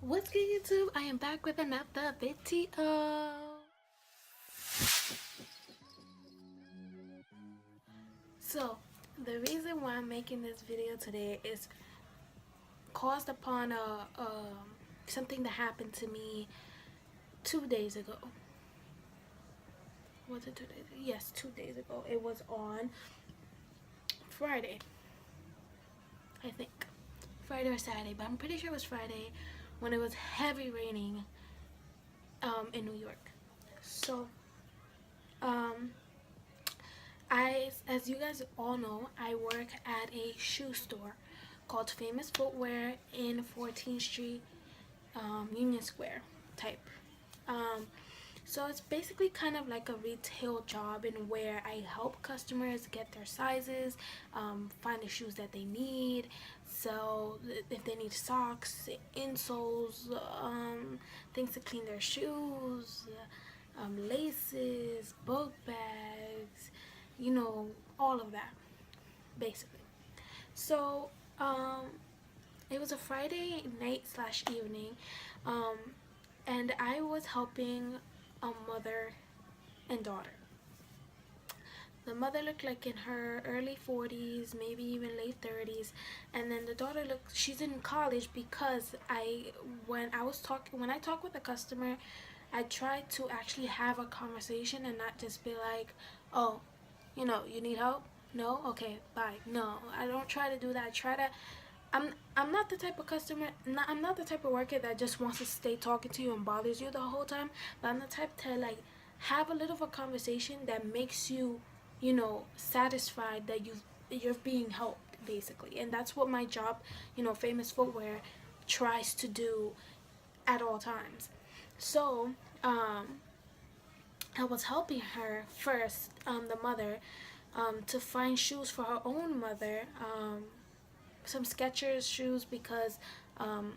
What's good, YouTube? I am back with another video. So, the reason why I'm making this video today is caused upon something that happened to me 2 days ago. Was it 2 days? Yes, 2 days ago. It was on Friday, I think. Friday or Saturday, but I'm pretty sure it was Friday when it was heavy raining in New York. So, um, as you guys all know, I work at a shoe store called Famous Footwear in 14th Street, Union Square type. Um, so it's basically kind of like a retail job in where I help customers get their sizes, find the shoes that they need. So if they need socks, insoles, things to clean their shoes, laces, book bags, you know, all of that, basically. So, um, it was a Friday night slash evening, um, and I was helping a mother and daughter. The mother looked like in her early 40s, maybe even late 30s, and then the daughter looked, she's in college because when I talk with a customer, I try to actually have a conversation and not just be like, oh, you need help? No? Okay, bye. No, I don't try to do that. I try to I'm not the type of customer. I'm not the type of worker that just wants to stay talking to you and bothers you the whole time. But I'm the type to like have a little of a conversation that makes you, satisfied that you're being helped basically. And that's what my job, Famous Footwear, tries to do at all times. So, I was helping her first, the mother, to find shoes for her own mother. Some Skechers shoes because um,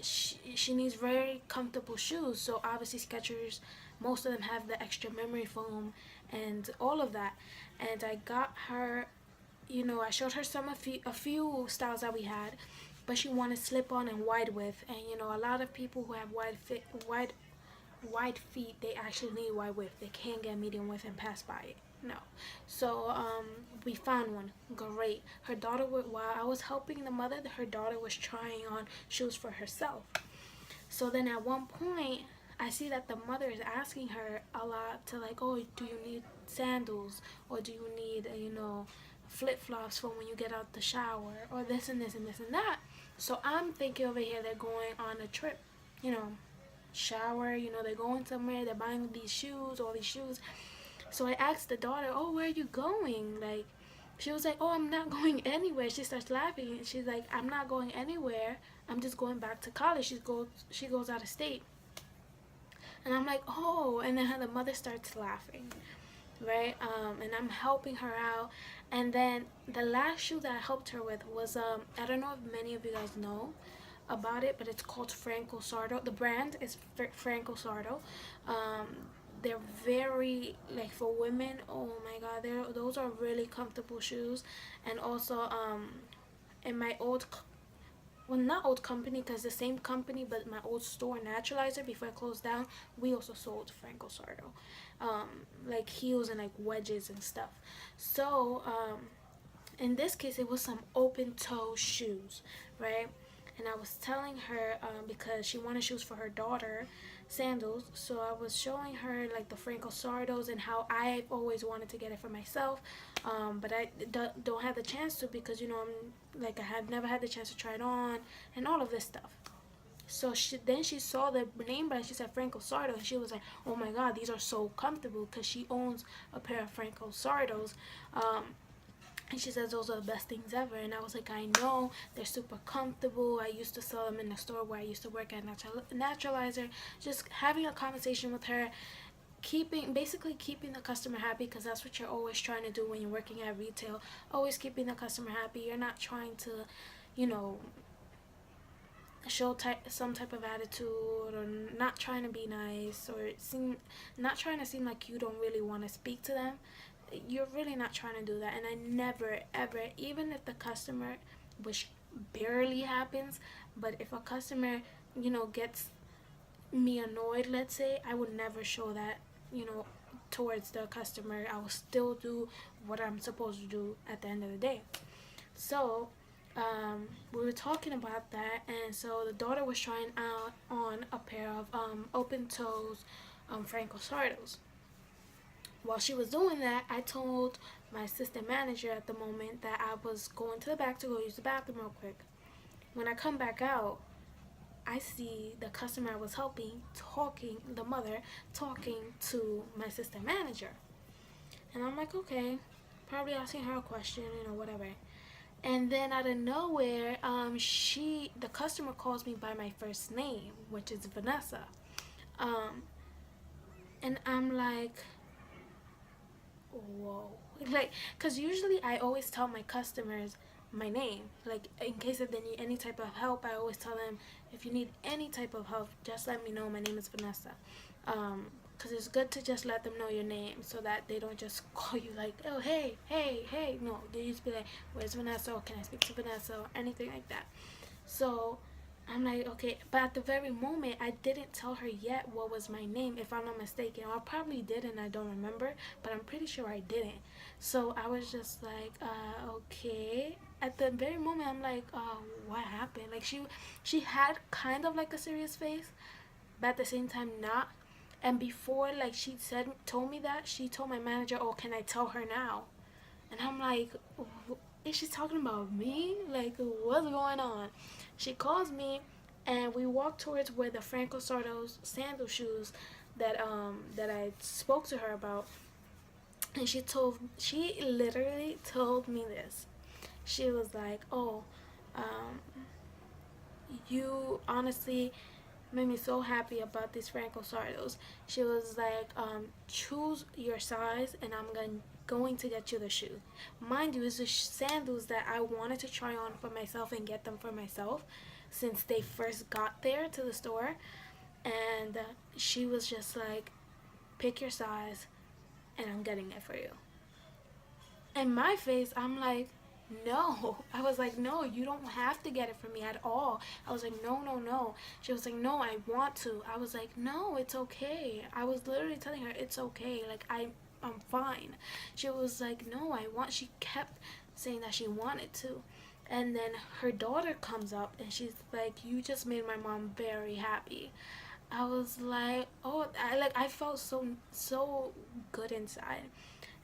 she needs very comfortable shoes. So obviously Skechers, most of them have the extra memory foam and all of that. And I got her, I showed her a few styles that we had, but she wanted slip on and wide width. And a lot of people who have wide feet, they actually need wide width. They can't get medium width and pass by it. No. So we found one. Great. Her daughter, while I was helping the mother, her daughter was trying on shoes for herself. So then at one point, I see that the mother is asking her a lot to like, oh, do you need sandals, or do you need, flip flops for when you get out the shower, or this and this and this and that. So I'm thinking over here they're going on a trip, you know, shower, they're going somewhere, they're buying these shoes, all these shoes. So I asked the daughter, oh, where are you going? Like, she was like, oh, I'm not going anywhere. She starts laughing. And she's like, I'm not going anywhere. I'm just going back to college. She goes out of state. And I'm like, oh. And then the mother starts laughing, right? And I'm helping her out. And then the last shoe that I helped her with was, I don't know if many of you guys know about it, but it's called Franco Sardo. The brand is Franco Sardo. Um, they're very, like, for women, oh my god, those are really comfortable shoes. And also, in my well, not old company, because the same company, but my old store, Naturalizer, before it closed down, we also sold Franco Sardo, like heels and like wedges and stuff. So in this case, it was some open toe shoes, right? And I was telling her, because she wanted shoes for her daughter, sandals. So I was showing her like the Franco Sardos and how I've always wanted to get it for myself, but I don't have the chance to because I have never had the chance to try it on and all of this stuff. So she saw the name brand. She said Franco Sardo, and she was like, "Oh my God, these are so comfortable!" Because she owns a pair of Franco Sardos, and she says those are the best things ever. And I was like, I know, they're super comfortable. I used to sell them in the store where I used to work at Naturalizer. Just having a conversation with her, basically keeping the customer happy, because that's what you're always trying to do when you're working at retail. Always keeping the customer happy. You're not trying to, you know, show some type of attitude, or not trying to be nice, or not trying to seem like you don't really want to speak to them. You're really not trying to do that. And I never ever, even if the customer, which barely happens, but if a customer gets me annoyed, let's say, I would never show that, you know, towards the customer. I will still do what I'm supposed to do at the end of the day. So, we were talking about that, and so the daughter was trying out on a pair of open toes Franco Sardos. While she was doing that, I told my assistant manager at the moment that I was going to the back to go use the bathroom real quick. When I come back out, I see the customer I was helping the mother talking to my assistant manager. And I'm like, okay, probably asking her a question, whatever. And then out of nowhere, the customer calls me by my first name, which is Vanessa. Um, and I'm like, whoa. Like, because usually I always tell my customers my name. Like, in case if they need any type of help, I always tell them, if you need any type of help, just let me know. My name is Vanessa. Because it's good to just let them know your name so that they don't just call you like, oh, hey, hey, hey. No, they just be like, where's Vanessa? Or can I speak to Vanessa? Or anything like that. So I'm like, okay, but at the very moment, I didn't tell her yet what was my name, if I'm not mistaken. Or I probably did and I don't remember, but I'm pretty sure I didn't. So I was just like, okay. At the very moment, I'm like, what happened? Like, she had kind of like a serious face, but at the same time, not. And before, like, told me that, she told my manager, oh, can I tell her now? And I'm like, is she talking about me? Like, what's going on? She calls me, and we walk towards where the Franco Sardo's sandal shoes that I spoke to her about. And she literally told me this. She was like, oh, um, you honestly made me so happy about these Franco Sardos. She was like, choose your size, and I'm going to get you the shoe. Mind you, it's the sandals that I wanted to try on for myself and get them for myself since they first got there to the store. And she was just like, pick your size, and I'm getting it for you. In my face, I'm like, no. I was like, no, you don't have to get it for me at all. I was like, no, no, no. She was like, no, I want to. I was like, no, it's okay. I was literally telling her it's okay. Like, I'm fine. She was like, no, I want. She kept saying that she wanted to. And then her daughter comes up and she's like, you just made my mom very happy. I was like, oh, I felt so good inside.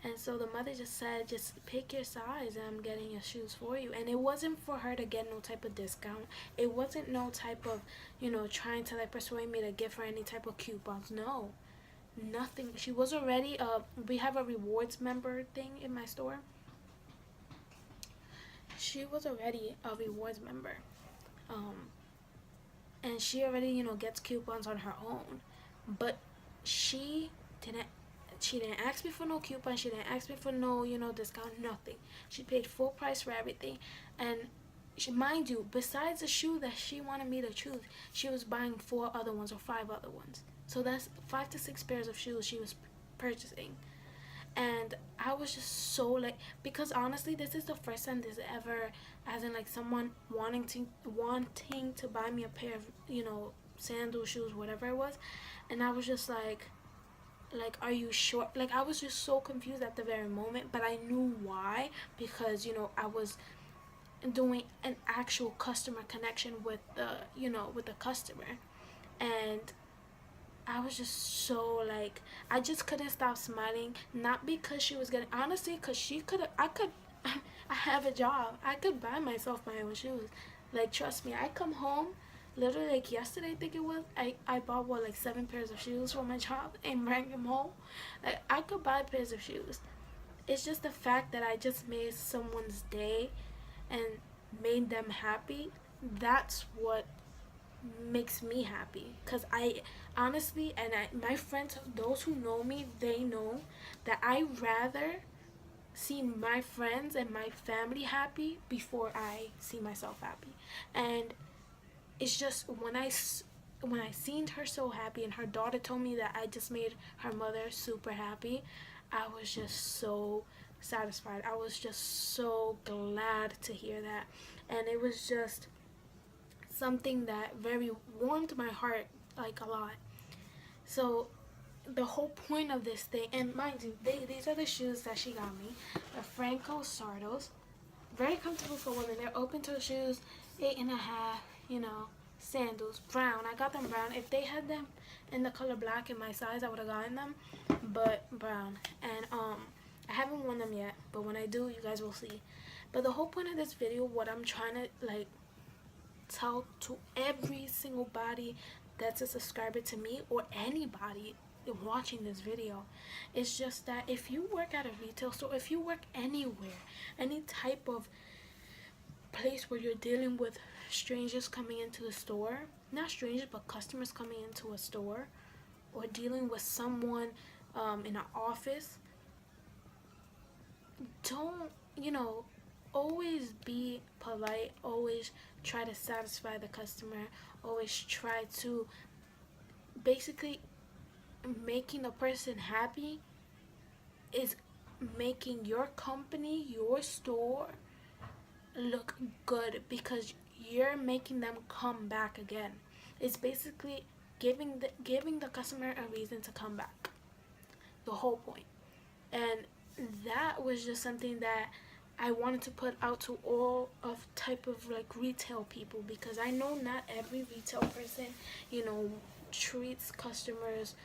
And so the mother just said, just pick your size and I'm getting your shoes for you. And it wasn't for her to get no type of discount. It wasn't no type of, trying to like persuade me to give her any type of coupons. No, nothing. She was already, we have a rewards member thing in my store. She was already a rewards member. Um, and she already, gets coupons on her own. But she didn't she didn't ask me for no coupon. She didn't ask me for no, discount, nothing. She paid full price for everything. And mind you, besides the shoe that she wanted me to choose, she was buying 4 other ones or 5 other ones. So that's 5 to 6 pairs of shoes she was purchasing. And I was just so like, because honestly, this is the first time this ever, as in like someone wanting to buy me a pair of, sandal shoes, whatever it was. And I was just like, are you sure? Like, I was just so confused at the very moment, but I knew why, because I was doing an actual customer connection with the customer. And I was just so like, I just couldn't stop smiling, not because she was getting, honestly, because I have a job, I could buy myself my own shoes. Like, trust me, I come home literally like yesterday, I think it was, I bought like 7 pairs of shoes for my job and bring them home. Like, I could buy pairs of shoes. It's just the fact that I just made someone's day and made them happy. That's what makes me happy, because I honestly, and my friends, those who know me, they know that I rather see my friends and my family happy before I see myself happy. And it's just when I seen her so happy, and her daughter told me that I just made her mother super happy, I was just so satisfied. I was just so glad to hear that. And it was just something that very warmed my heart like a lot. So the whole point of this thing, and mind you, these are the shoes that she got me, the Franco Sardos, very comfortable for women. They're open toe shoes, 8.5, sandals, brown. I got them brown. If they had them in the color black in my size, I would have gotten them, but brown. And I haven't worn them yet, but when I do, you guys will see. But the whole point of this video, what I'm trying to tell to every single body that's a subscriber to me, or anybody watching this video, is just that if you work at a retail store, if you work anywhere, any type of place where you're dealing with strangers coming into the store, not strangers but customers coming into a store, or dealing with someone in an office, don't, always be polite, always try to satisfy the customer, always try to basically making the person happy is making your company, your store look good, because you're making them come back again. It's basically giving the customer a reason to come back. The whole point. And that was just something that I wanted to put out to all of type of retail people, because I know not every retail person, treats customers,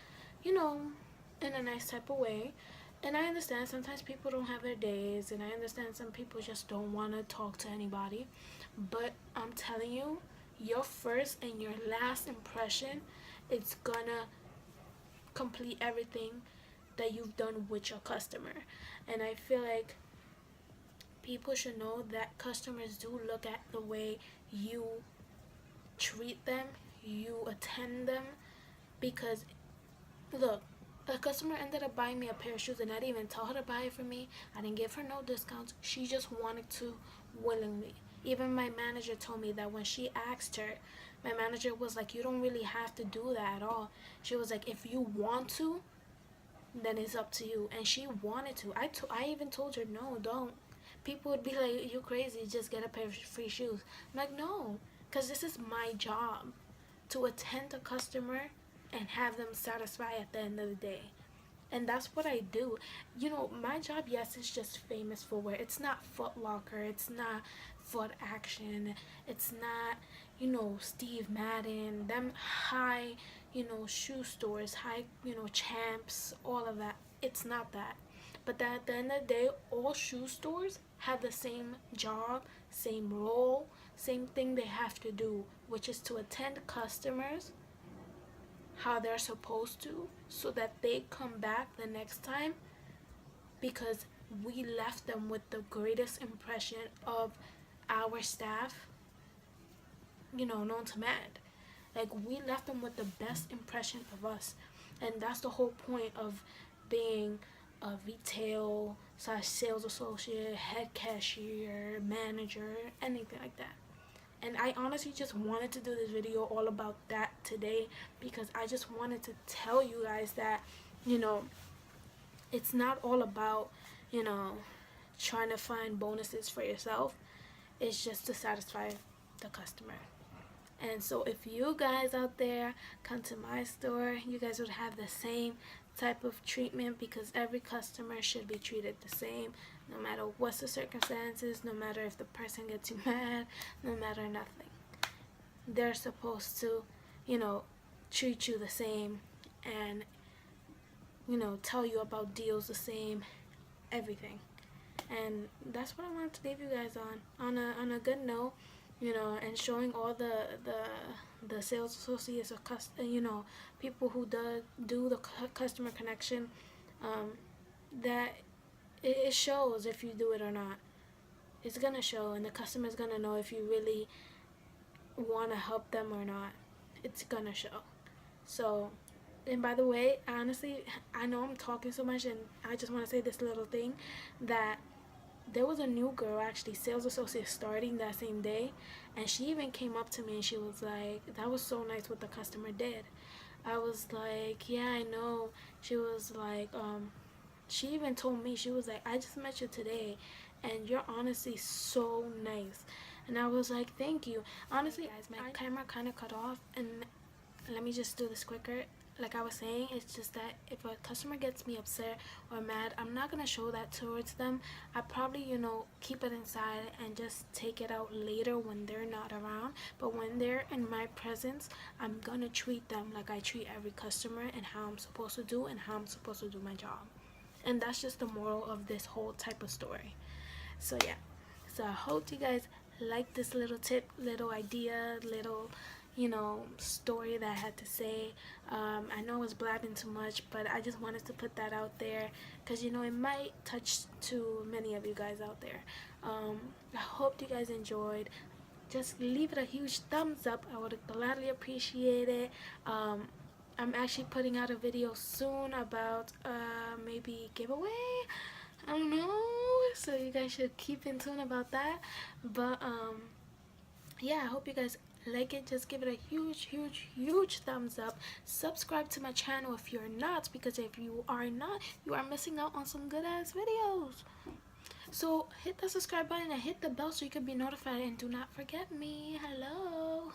in a nice type of way. And I understand sometimes people don't have their days, and I understand some people just don't want to talk to anybody. But I'm telling you, your first and your last impression, it's gonna complete everything that you've done with your customer. And I feel like people should know that customers do look at the way you treat them, you attend them. Because look, a customer ended up buying me a pair of shoes, and I didn't even tell her to buy it for me. I didn't give her no discounts. She just wanted to willingly. Even my manager told me that when she asked her, my manager was like, you don't really have to do that at all. She was like, if you want to, then it's up to you. And she wanted to. I even told her, no, don't. People would be like, you crazy, just get a pair of free shoes. I'm like, no, because this is my job, to attend a customer and have them satisfied at the end of the day. And that's what I do. My job, yes, is just famous footwear. It's not Foot Locker. It's not Foot Action. It's not, Steve Madden. Them high, shoe stores, high, Champs, all of that. It's not that. But at the end of the day, all shoe stores have the same job, same role, same thing they have to do, which is to attend customers how they're supposed to, so that they come back the next time, because we left them with the greatest impression of our staff, known to man. We left them with the best impression of us. And that's the whole point of being a retail / sales associate, head cashier, manager, anything like that. And I honestly just wanted to do this video all about that today, because I just wanted to tell you guys that, it's not all about, trying to find bonuses for yourself. It's just to satisfy the customer. And so if you guys out there come to my store, you guys would have the same type of treatment, because every customer should be treated the same, no matter what's the circumstances, no matter if the person gets you mad, no matter nothing. They're supposed to, treat you the same, and, tell you about deals the same, everything. And that's what I wanted to leave you guys on a good note, and showing all the sales associates or people who do the customer connection, that it shows if you do it or not. It's gonna show, and the customer's gonna know if you really want to help them or not. It's gonna show. So, and by the way, honestly, I know I'm talking so much, and I just want to say this little thing, that there was a new girl, actually, sales associate, starting that same day, and she even came up to me and she was like, that was so nice what the customer did. I was like, yeah, I know. She was like, she even told me, she was like, I just met you today, and you're honestly so nice. And I was like, thank you. Honestly, guys, my camera kind of cut off, and let me just do this quicker. Like I was saying, it's just that if a customer gets me upset or mad, I'm not gonna show that towards them. I probably, keep it inside and just take it out later when they're not around. But when they're in my presence, I'm gonna treat them like I treat every customer, and how I'm supposed to do and how I'm supposed to do my job. And that's just the moral of this whole type of story. So yeah, so I hope you guys like this little tip, little idea, little story that I had to say. I know I was blabbing too much, but I just wanted to put that out there because it might touch to many of you guys out there. I hope you guys enjoyed. Just leave it a huge thumbs up. I would gladly appreciate it. I'm actually putting out a video soon about maybe giveaway. I don't know, so you guys should keep in tune about that. But yeah, I hope you guys like it. Just give it a huge thumbs up. Subscribe to my channel if you're not, because if you are not, you are missing out on some good ass videos. So hit the subscribe button and hit the bell so you can be notified, and do not forget me. Hello.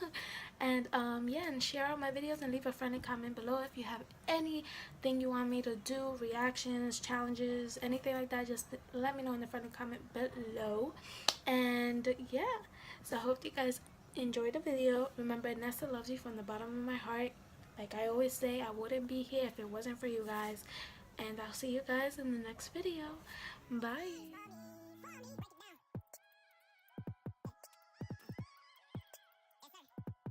And yeah, and share out my videos and leave a friendly comment below if you have anything you want me to do, reactions, challenges, anything like that. Just let me know in the friendly comment below. And yeah, so I hope you guys enjoyed the video. Remember, Nessa loves you from the bottom of my heart. Like I always say, I wouldn't be here if it wasn't for you guys. And I'll see you guys in the next video. Bye.